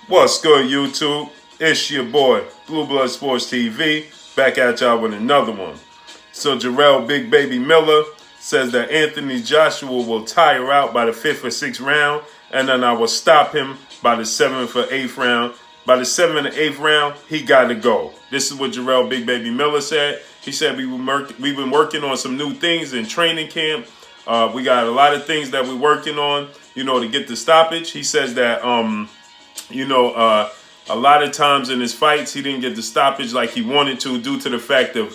What's good, YouTube? It's your boy, Blue Blood Sports TV, back at y'all with another one. So Jarrell Big Baby Miller says that Anthony Joshua will tire out by the 5th or 6th round, and then I will stop him by the 7th or 8th round. By the 7th and 8th round, he got to go. This is what Jarrell Big Baby Miller said. He said we've been working on some new things in training camp. We got a lot of things that we're working on, to get the stoppage. He says that, a lot of times in his fights, he didn't get the stoppage like he wanted to due to the fact of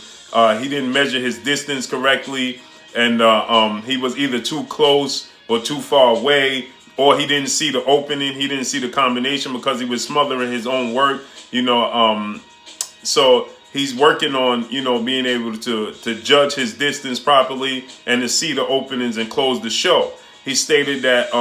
he didn't measure his distance correctly, and he was either too close or too far away, or he didn't see the opening, he didn't see the combination because he was smothering his own work, so he's working on, being able to judge his distance properly and to see the openings and close the show. He stated that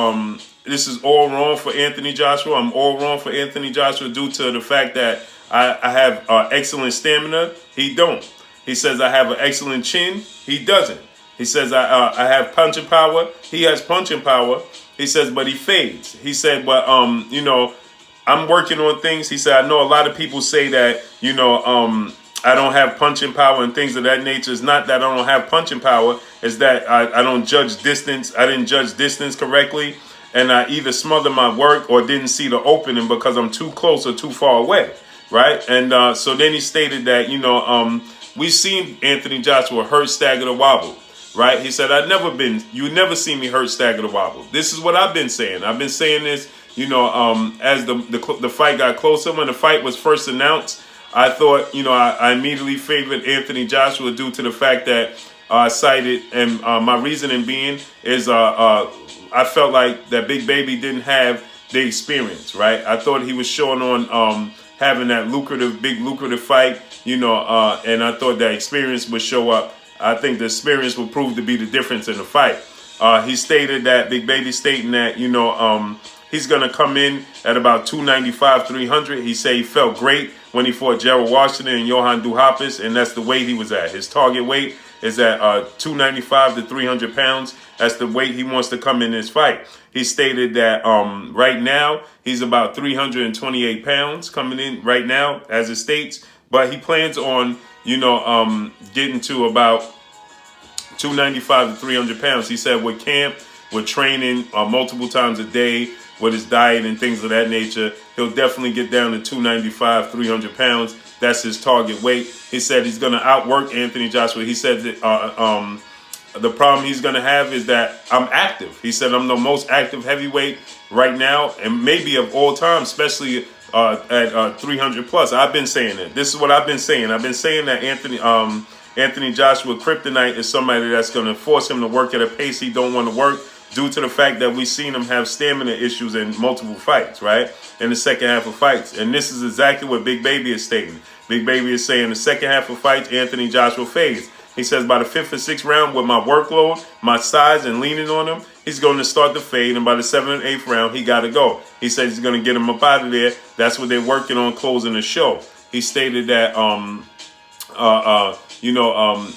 this is all wrong for Anthony Joshua. I'm all wrong for Anthony Joshua due to the fact that I have excellent stamina. He don't. He says I have an excellent chin. He doesn't. He says I have punching power. He has punching power. He says, but he fades. He said, but I'm working on things. He said, I know a lot of people say that, I don't have punching power and things of that nature. It's not that I don't have punching power. It's that I don't judge distance. I didn't judge distance correctly. And I either smothered my work or didn't see the opening because I'm too close or too far away. Right. And so then he stated that, we've seen Anthony Joshua hurt, stagger, or wobble. Right. He said, you never see me hurt, stagger, or wobble. This is what I've been saying. I've been saying this, as the fight got closer. When the fight was first announced, I thought, I immediately favored Anthony Joshua due to the fact that I cited, and my reasoning being is I felt like that Big Baby didn't have the experience, right? I thought he was showing on having that big lucrative fight, and I thought that experience would show up. I think the experience will prove to be the difference in the fight. He stated that, Big Baby stating that, he's going to come in at about 295, 300. He said he felt great when he fought Jarrell Washington and Johan Duhaupas, and that's the weight he was at. His target weight is at 295 to 300 pounds. That's the weight he wants to come in this fight. He stated that right now he's about 328 pounds coming in right now as it states, but he plans on, getting to about 295 to 300 pounds. He said with camp, with training multiple times a day, with his diet and things of that nature, he'll definitely get down to 295, 300 pounds. That's his target weight. He said he's going to outwork Anthony Joshua. He said that the problem he's going to have is that I'm active. He said I'm the most active heavyweight right now, and maybe of all time, especially at 300 plus. I've been saying it. This is what I've been saying. I've been saying that Anthony Joshua Kryptonite is somebody that's going to force him to work at a pace he don't want to work, due to the fact that we've seen him have stamina issues in multiple fights, right? In the second half of fights. And this is exactly what Big Baby is stating. Big Baby is saying the second half of fights, Anthony Joshua fades. He says by the 5th or 6th round, with my workload, my size, and leaning on him, he's going to start to fade. And by the 7th and 8th round, he got to go. He says he's going to get him up out of there. That's what they're working on, closing the show. He stated that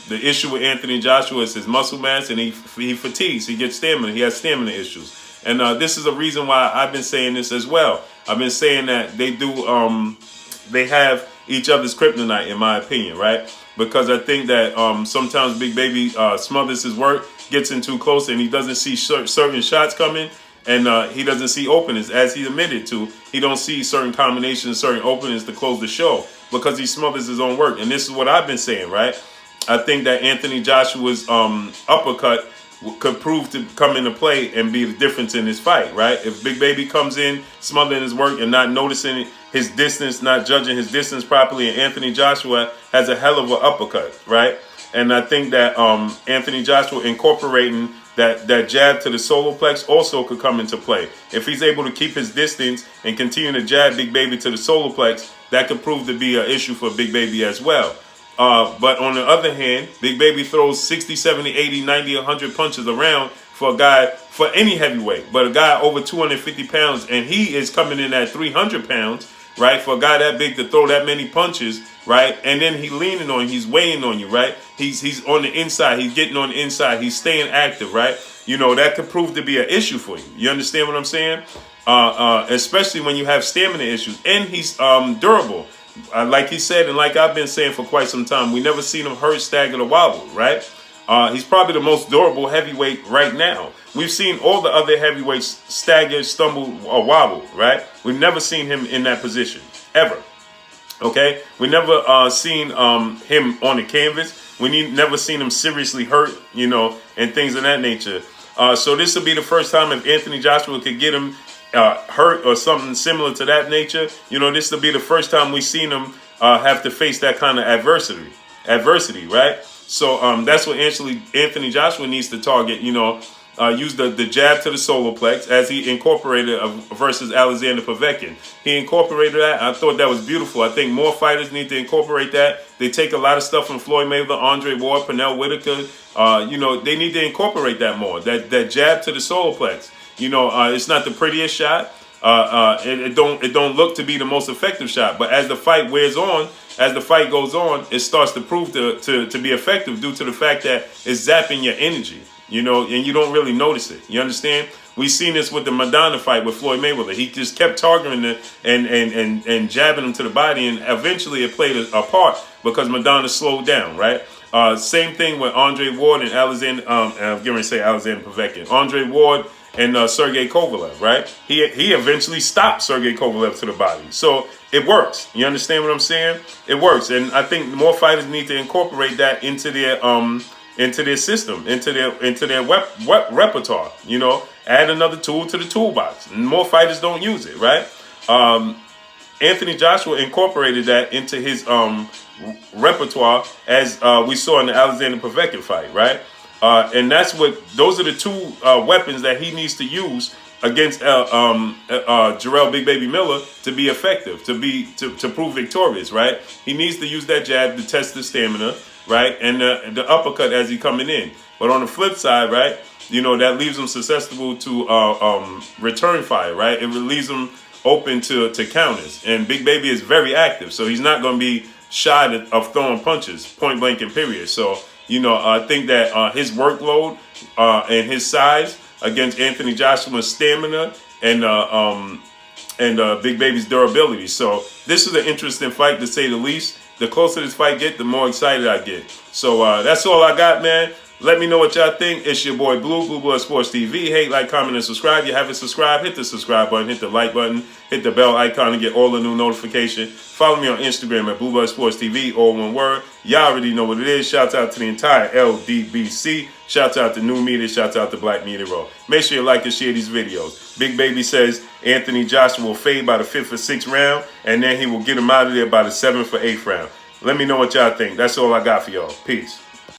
the issue with Anthony Joshua is his muscle mass, and he fatigues. He gets stamina. He has stamina issues. And this is a reason why I've been saying this as well. I've been saying that they have each other's kryptonite, in my opinion, right? Because I think that sometimes Big Baby smothers his work, gets in too close, and he doesn't see certain shots coming, and he doesn't see openings, as he admitted to. He don't see certain combinations, certain openings to close the show, because he smothers his own work. And this is what I've been saying, right? I think that Anthony Joshua's uppercut could prove to come into play and be the difference in this fight, right? If Big Baby comes in smothering his work and not noticing his distance, not judging his distance properly, and Anthony Joshua has a hell of an uppercut, right? And I think that Anthony Joshua incorporating that jab to the solar plex also could come into play. If he's able to keep his distance and continue to jab Big Baby to the solar plex, that could prove to be an issue for Big Baby as well. But on the other hand, Big Baby throws 60, 70, 80, 90, 100 punches around for a guy, for any heavyweight. But a guy over 250 pounds, and he is coming in at 300 pounds, right? For a guy that big to throw that many punches, right? And then he leaning on you, he's weighing on you, right? He's on the inside, he's getting on the inside, he's staying active, right? That could prove to be an issue for you. You understand what I'm saying? especially when you have stamina issues. And he's durable. Like he said, and like I've been saying for quite some time, we never seen him hurt, stagger, or wobble, right? He's probably the most durable heavyweight right now. We've seen all the other heavyweights stagger, stumble, or wobble, right? We've never seen him in that position, ever. Okay? We never seen him on the canvas. We never seen him seriously hurt, you know, and things of that nature. So this will be the first time if Anthony Joshua could get him hurt or something similar to that nature. You know, this will be the first time we've seen him have to face that kind of adversity, right? So that's what Anthony Joshua needs to target, you know, use the jab to the solar plex as he incorporated versus Alexander Povetkin. He incorporated that. I thought that was beautiful. I think more fighters need to incorporate that. They take a lot of stuff from Floyd Mayweather, Andre Ward, Pernell Whitaker. You know, they need to incorporate that more. That jab to the solar plex. You know, it's not the prettiest shot. It don't look to be the most effective shot. But as the fight wears on, as the fight goes on, it starts to prove to be effective due to the fact that it's zapping your energy. You know, and you don't really notice it. You understand? We've seen this with the Madonna fight with Floyd Mayweather. He just kept targeting it and jabbing him to the body, and eventually it played a part because Madonna slowed down, right? Same thing with Andre Ward and Alexander. I'm going to say Alexander Povetkin. Andre Ward and Sergey Kovalev, right? He eventually stopped Sergey Kovalev to the body. So it works. You understand what I'm saying? It works, and I think more fighters need to incorporate that into their system, into their repertoire. You know, add another tool to the toolbox. And more fighters don't use it, right? Anthony Joshua incorporated that into his repertoire, as we saw in the Alexander Povetkin fight, right? And those are the two weapons that he needs to use against Jarrell Big Baby Miller to be effective, to prove victorious, right? He needs to use that jab to test the stamina, right? And the uppercut as he coming in. But on the flip side, right, you know, that leaves him susceptible to return fire, right? It leaves him open to counters. And Big Baby is very active, so he's not going to be shy of throwing punches, point blank and period. So, you know, I think that his workload and his size against Anthony Joshua's stamina and Big Baby's durability. So this is an interesting fight, to say the least. The closer this fight get, the more excited I get. So that's all I got, man. Let me know what y'all think. It's your boy Blue Blood Sports TV. Hate, like, comment, and subscribe. If you haven't subscribed, hit the subscribe button, hit the like button, hit the bell icon to get all the new notifications. Follow me on Instagram at Blue Blood Sports TV, all one word. Y'all already know what it is. Shouts out to the entire LDBC. Shouts out to New Media. Shouts out to Black Media Row. Make sure you like and share these videos. Big Baby says Anthony Joshua will fade by the 5th or 6th round, and then he will get him out of there by the 7th or 8th round. Let me know what y'all think. That's all I got for y'all. Peace.